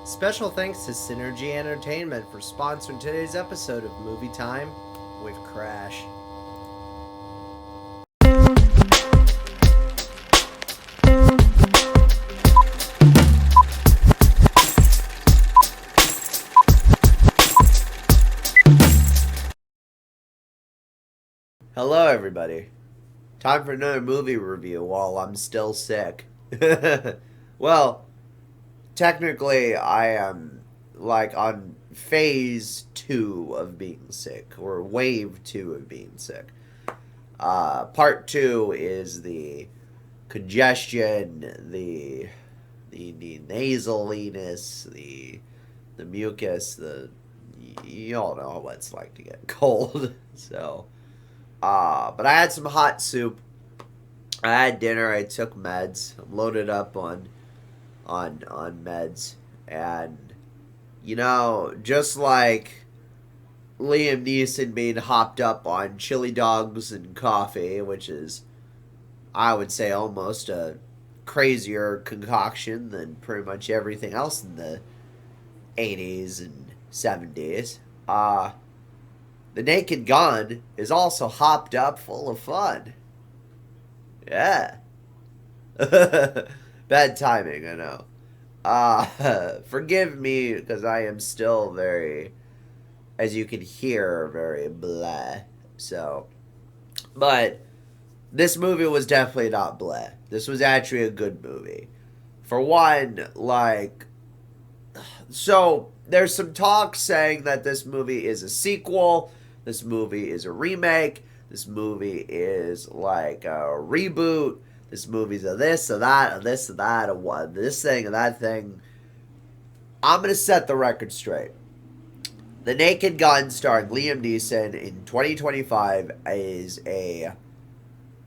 Special thanks to Synergy Entertainment for sponsoring today's episode of Movie Time with Crash. Hello, everybody. Time for another movie review while I'm still sick. Well, technically, I am on phase 2 of being sick, or wave 2 of being sick. Part 2 is the congestion, the nasaliness, the mucus, you all know what it's like to get cold. So, but I had some hot soup. I had dinner. I took meds. I'm loaded up on meds, and just like Liam Neeson being hopped up on chili dogs and coffee, which is, I would say, almost a crazier concoction than pretty much everything else in the 80s and 70s. The Naked Gun is also hopped up full of fun. Yeah. Bad timing, I know. Forgive me because I am still very, as you can hear, very blah. So, but this movie was definitely not blah. This was actually a good movie. For one, so there's some talk saying that this movie is a sequel, this movie is a remake, this movie is like a reboot, this movie's a this, a that, a this, a that, a what, this thing, a that thing. I'm going to set the record straight. The Naked Gun starring Liam Neeson in 2025 is a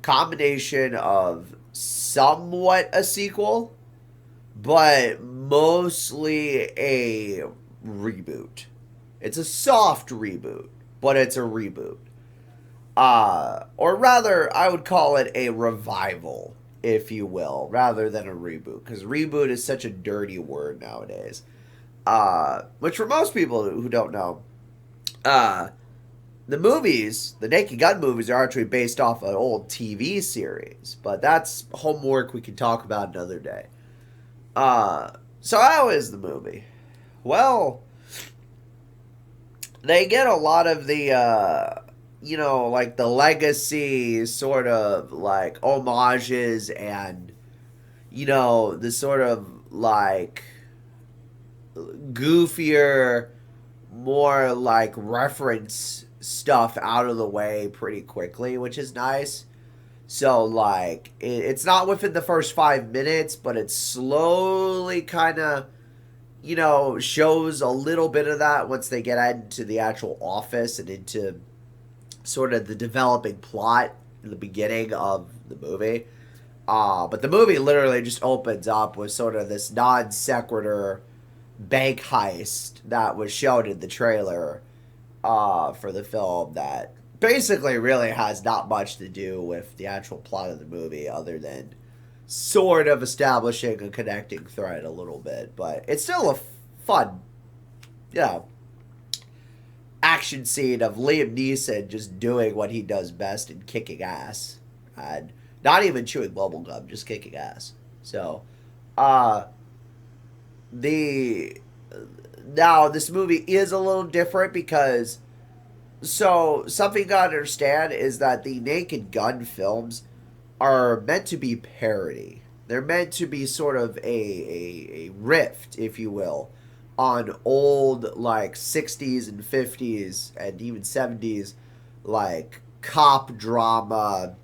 combination of somewhat a sequel, but mostly a reboot. It's a soft reboot, but it's a reboot. Or rather, I would call it a revival, if you will, rather than a reboot, because reboot is such a dirty word nowadays. Which for most people who don't know, the movies, the Naked Gun movies, are actually based off an old TV series, but that's homework we can talk about another day. So how is the movie? Well, they get a lot of the, the legacy sort of like homages and, the sort of like goofier, more like reference stuff out of the way pretty quickly, which is nice. So, it's not within the first 5 minutes, but it slowly kind of, shows a little bit of that once they get into the actual office and into sort of the developing plot in the beginning of the movie. But the movie literally just opens up with sort of this non sequitur bank heist that was shown in the trailer for the film that basically really has not much to do with the actual plot of the movie other than sort of establishing a connecting thread a little bit. But it's still a fun, action scene of Liam Neeson just doing what he does best and kicking ass. And not even chewing bubblegum, just kicking ass. So, the now this movie is a little different because something you gotta understand is that the Naked Gun films are meant to be parody. They're meant to be sort of a rift, if you will, on old like 60s and 50s and even 70s like cop drama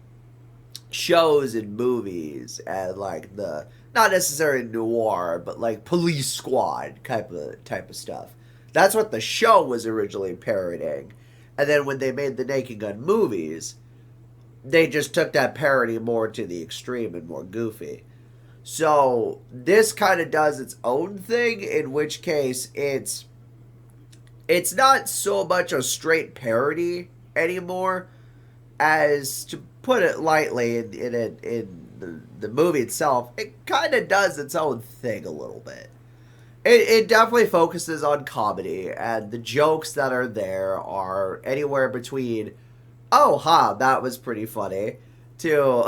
shows and movies, and like the not necessarily noir, but like police squad type of stuff. That's what the show was originally parodying. And then when they made the Naked Gun movies, they just took that parody more to the extreme and more goofy. So this kind of does its own thing, in which case it's not so much a straight parody anymore, as, to put it lightly, in the movie itself, it kind of does its own thing a little bit. it definitely focuses on comedy, and the jokes that are there are anywhere between "oh, ha, that was pretty funny" to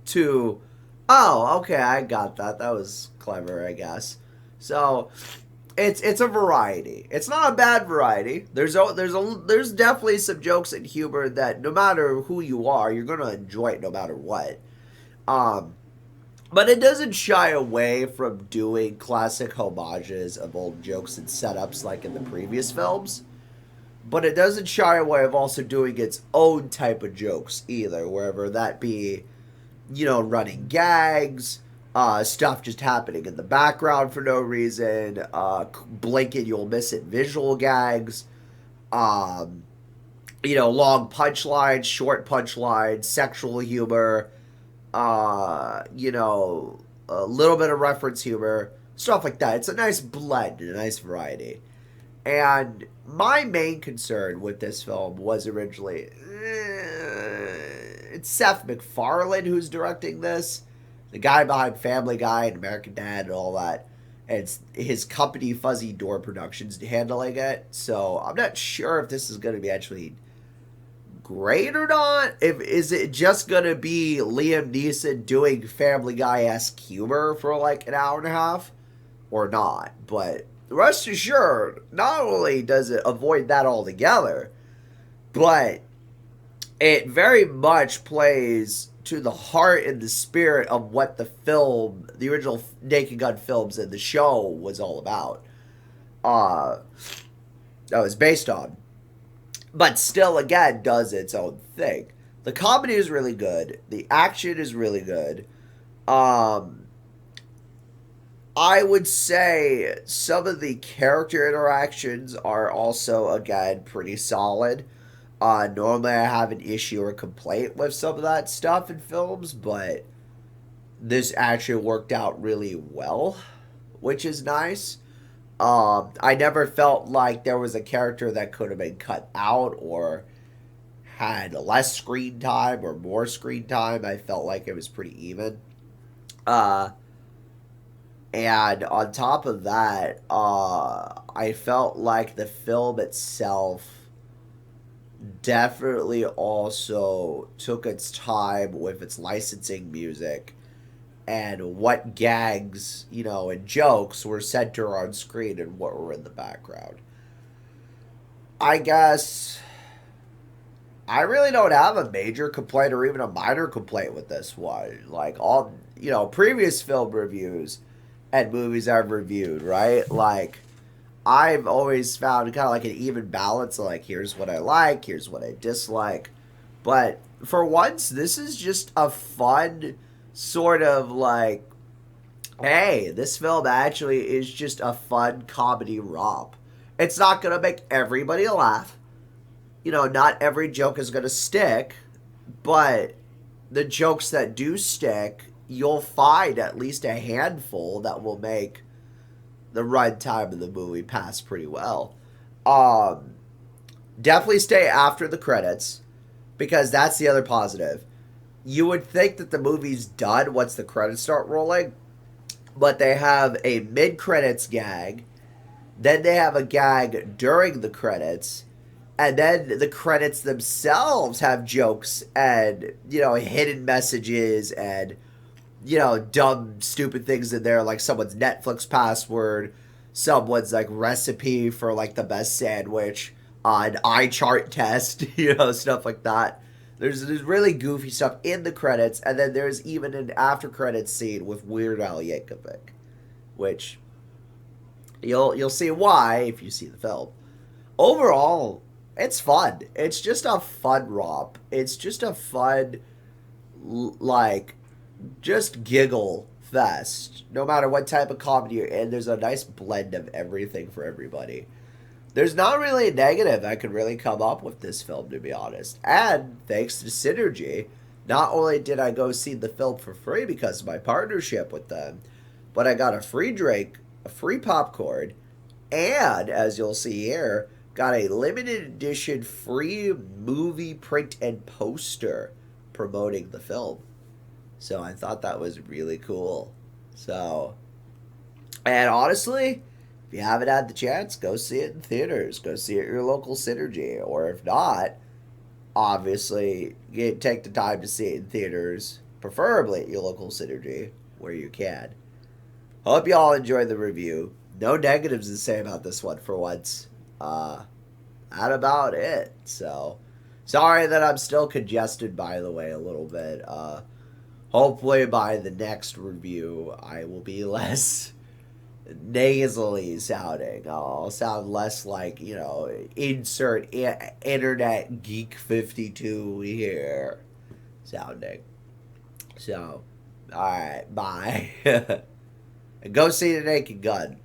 to "oh, okay, I got that. That was clever, I guess." So it's a variety. It's not a bad variety. There's definitely some jokes and humor that no matter who you are, you're gonna enjoy it no matter what. Um, but it doesn't shy away from doing classic homages of old jokes and setups like in the previous films. But it doesn't shy away of also doing its own type of jokes either, wherever that be, running gags, stuff just happening in the background for no reason, blink and you'll miss it visual gags, um, long punchlines, short punchlines, sexual humor, a little bit of reference humor, stuff like that. It's a nice blend and a nice variety. And my main concern with this film was originally it's Seth MacFarlane who's directing this, the guy behind Family Guy and American Dad and all that. And it's his company Fuzzy Door Productions handling it. So I'm not sure if this is going to be actually great or not. If is it just going to be Liam Neeson doing Family Guy-esque humor for like an hour and a half or not? But rest assured, not only does it avoid that altogether, but it very much plays to the heart and the spirit of what the film, the original Naked Gun films and the show was all about. Uh, that was based on. But still, again, does its own thing. The comedy is really good. The action is really good. Um, I would say some of the character interactions are also, again, pretty solid. Normally, I have an issue or complaint with some of that stuff in films, but this actually worked out really well, which is nice. I never felt like there was a character that could have been cut out or had less screen time or more screen time. I felt like it was pretty even. Uh, and on top of that, I felt like the film itself definitely also took its time with its licensing music and what gags, and jokes were center on screen and what were in the background. I guess I really don't have a major complaint or even a minor complaint with this one. Like all, previous film reviews and movies I've reviewed, right? Like I've always found kind of like an even balance of like, here's what I like, here's what I dislike. But for once, this is just a fun sort of like, hey, this film actually is just a fun comedy romp. It's not going to make everybody laugh. Not every joke is going to stick, but the jokes that do stick, you'll find at least a handful that will make the runtime of the movie pass pretty well. Um, Definitely stay after the credits because that's the other positive. You would think that the movie's done once the credits start rolling, but they have a mid-credits gag, then they have a gag during the credits, and then the credits themselves have jokes and, hidden messages and, dumb, stupid things in there, like someone's Netflix password, someone's, like, recipe for, like, the best sandwich, an eye chart test, stuff like that. There's really goofy stuff in the credits, and then there's even an after credits scene with Weird Al Yankovic, which you'll see why if you see the film. Overall, it's fun. It's just a fun romp. It's just a fun, like, just giggle fest. No matter what type of comedy you're in, there's a nice blend of everything for everybody. There's not really a negative I could really come up with this film, to be honest. And thanks to Synergy, not only did I go see the film for free because of my partnership with them, but I got a free drink, a free popcorn, and, as you'll see here, got a limited edition free movie print and poster promoting the film. So I thought that was really cool. So And honestly, if you haven't had the chance, go see it in theaters. Go see it at your local Synergy. Or if not, obviously, take the time to see it in theaters, preferably at your local Synergy, where you can. Hope you all enjoyed the review. No negatives to say about this one for once. That about it. So, sorry that I'm still congested, by the way, a little bit. Hopefully, by the next review, I will be less nasally sounding. I'll sound less like, insert internet geek 52 here sounding. So, alright, bye. And go see The Naked Gun.